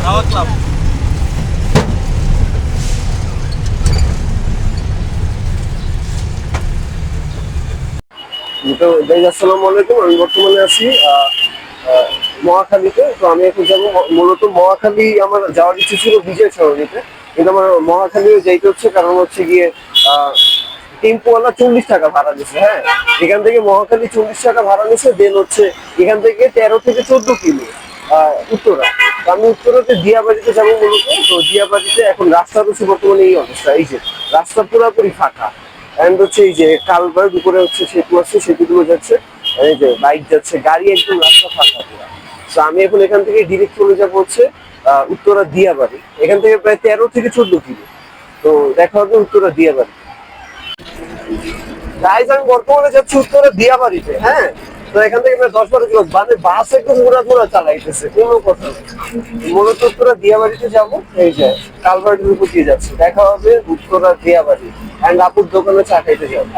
Rava club. তো আসসালামু আলাইকুম। আমি বর্তমানে আছি মহাখালীতে। তো আমি এখন যাবো মূলত মহাখালী। আমার যাওয়ার ইচ্ছে ছিল বিজয় সরণিতে, কিন্তু আমার মহাখালীও যাইতে হচ্ছে, কারণ হচ্ছে গিয়ে টেম্পোওয়ালা 40 টাকা ভাড়া নিচ্ছে। হ্যাঁ, এখান থেকে মহাখালী 40 টাকা ভাড়া নিচ্ছে। দেন হচ্ছে এখান থেকে 13 থেকে 14 কিলো উত্তরা। তো আমি উত্তরাতে দিয়াবাড়িতে যাবো মূলত। তো দিয়াবাড়িতে এখন রাস্তা হচ্ছে বর্তমানে এই অবস্থা, এই যে রাস্তা পুরোপুরি ফাঁকা। এন্ড হচ্ছে এই যে কালভার্ট উপরে হচ্ছে সেতু আছে, সেতুগুলো যাচ্ছে, এই যে বাইক যাচ্ছে, গাড়ি একদম রাস্তা ফাঁকা পুরো। তো আমি এখন এখান থেকে ডিরেক্ট চলে যাবো হচ্ছে উত্তরা দিয়াবাড়ি। এখান থেকে প্রায় 13 থেকে 14 কিলো। তো দেখা হবে উত্তরা দিয়াবাড়ি। গাইজ, আমি বর্তমানে যাচ্ছি উত্তরা দিয়াবাড়িতে। হ্যাঁ, তো এখান থেকে প্রায় 10-12 কিলো, মানে বাস একদম ঘোরা ঘোরা চালাইতেছে, কোনো কথা নেই। মূলত উত্তরা দিয়াবাড়িতে যাবো, এই যে কালভার্টের উপর দিয়ে যাচ্ছে। দেখা হবে উত্তরা দিয়াবাড়ি। অ্যান্ড আপুর দোকানে চা খাইতে যাবো।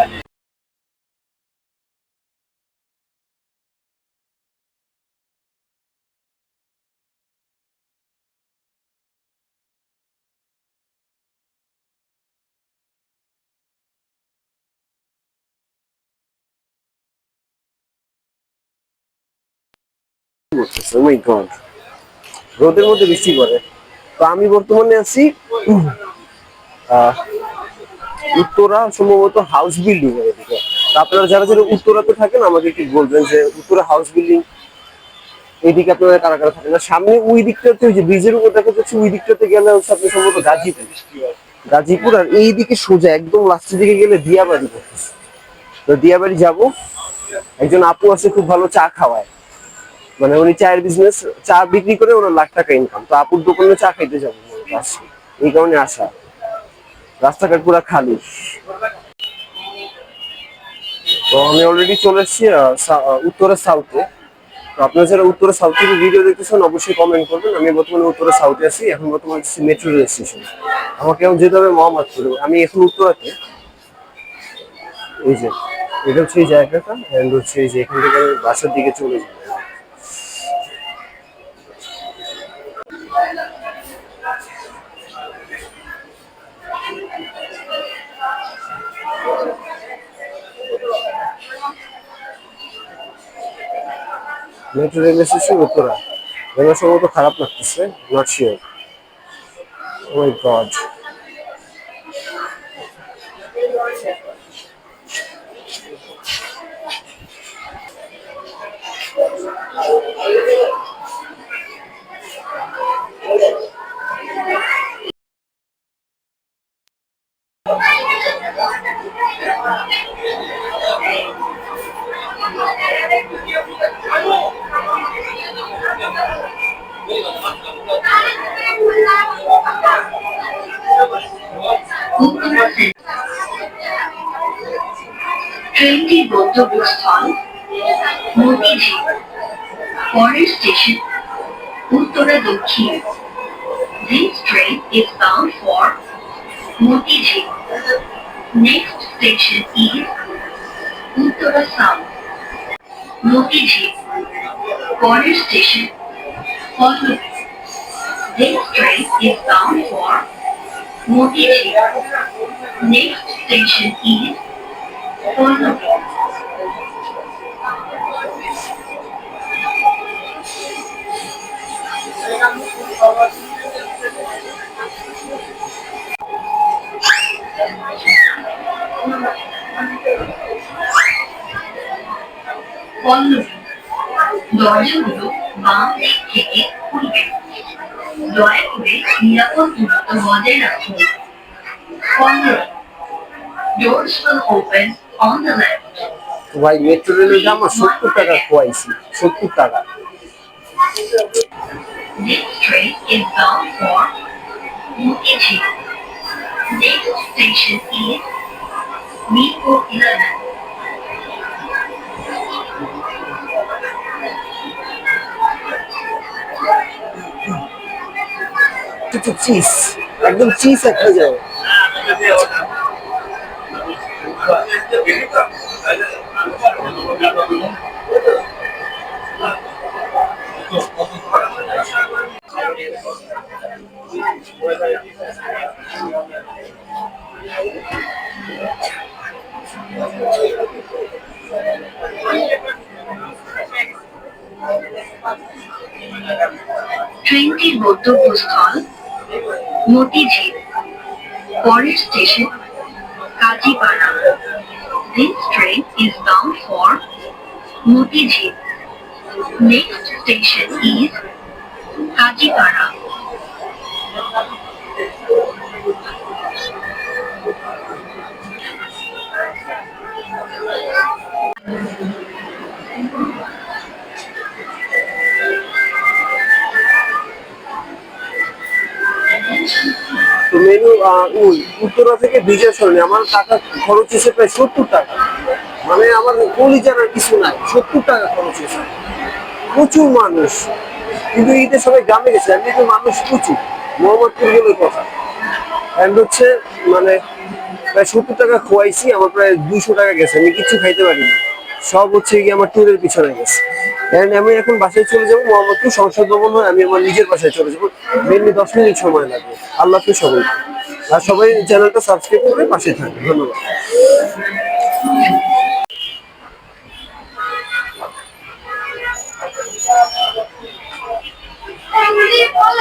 ও মাই গড, রোদের মধ্যে বৃষ্টি পড়ে। তো আমি বর্তমানে আছি আহ, উত্তরা, সম্ভবত হাউস বিল্ডিং এর এদিকে। তো আপনারা যারা যারা উত্তরাতে থাকেন আমাকে একটু বলবেন যে উত্তরা হাউস বিল্ডিং এইদিকে আপনারা কারা কারা থাকেন। না সামনে ওই দিকটাতে, ওই যে ব্রিজের উপর দেখা যাচ্ছে, ওই দিকটাতে গেলে হচ্ছে আপনি সম্ভবত গাজীপুর। গাজীপুর আর এইদিকে সোজা একদম লাস্টের দিকে গেলে দিয়াবাড়ি পড়তেছে। তো দিয়াবাড়ি যাবো। একজন আপু আছে, খুব ভালো চা খাওয়ায়, মানে উনি চায়ের বিজনেস, চা বিক্রি করে ওনার লাখ টাকা ইনকাম। তো আপুর দোকানে চা খাইতে যাবো এই কারণে আসা। রাস্তাঘাট পুরা খালি। তো আমি অলরেডি চলে এসেছি উত্তরা সাউথে। তো আপনারা যারা উত্তরা সাউথ থেকে ভিডিও দেখতেছেন অবশ্যই কমেন্ট করবেন। আমি বর্তমানে উত্তরা সাউথে আছি। এখন বর্তমানে মেট্রো রেল স্টেশন। আমাকে এখন যেতে হবে মোহাম্মদপুরে। আমি এখন উত্তরাতে, এই যে এটা হচ্ছে এই জায়গাটা, এন্ড হচ্ছে এই যে এখান থেকে আমি বাসার দিকে চলে যাবো। Metro rail station Uttara. আমার সম্ভবত খারাপ লাগতেছে, not sure. Oh my god. ট্রেনটির গন্তব্যস্থল মতিঝিল। পরের স্টেশন উত্তরা দক্ষিণ। This train is bound for Motijhil. Next station is Uttara South. Motijhil. পরের station Pallabi. This train is bound for Motijhil. Next station is Pallabi. Pallabi. দরজাগুলো বাম দিক থেকে খুলবে। দয়া করে নিরাপদ দূরত্ব বজায় রাখুন। Pallabi. Doors will open on the left. ভাই, মেট্রো রেলের দাম 70 টাকা খোয়াইছি, 70 টাকা। This train is bound for Motijhil. Next station is Meerpur 11. একটু চিজ, একদম চিজ একটা যায়। ট্রেনটির গন্তব্যস্থল মতিঝিল, পরের station Kazipara. This train is bound for Motijhil. Next station is Kajipara. তো মেনু ওই উত্তরা থেকে বিজয় সরণি আমার টাকা খরচ হয়েছে প্রায় 70 টাকা। মানে আমার কলিজার আর কিছু নাই, 70 টাকা খরচ হয়েছে। প্রচুর মানুষ, কিন্তু ঈদের সবাই গ্রামে গেছে, আমি তো মানুষ প্রচুর মোহাম্মদপুর বলে কথা। এন্ড হচ্ছে মানে প্রায় 70 টাকা খোয়াইছি, আমার প্রায় 200 টাকা গেছে, আমি কিছু খাইতে পারিনি। সব হচ্ছে গিয়ে আমার ট্যুরের পিছনে গেছে। এন্ড আমি এখন বাসায় চলে যাবো, মোহাম্মদপুর সংসদ ভবন হয়ে আমি আমার নিজের বাসায় চলে যাবো। মেনলি 10 মিনিট সময় লাগবে। আল্লাহ হাফেজ সবাইকে। আর সবাই চ্যানেলটা সাবস্ক্রাইব করে পাশে থাকবে। ধন্যবাদ। Family, all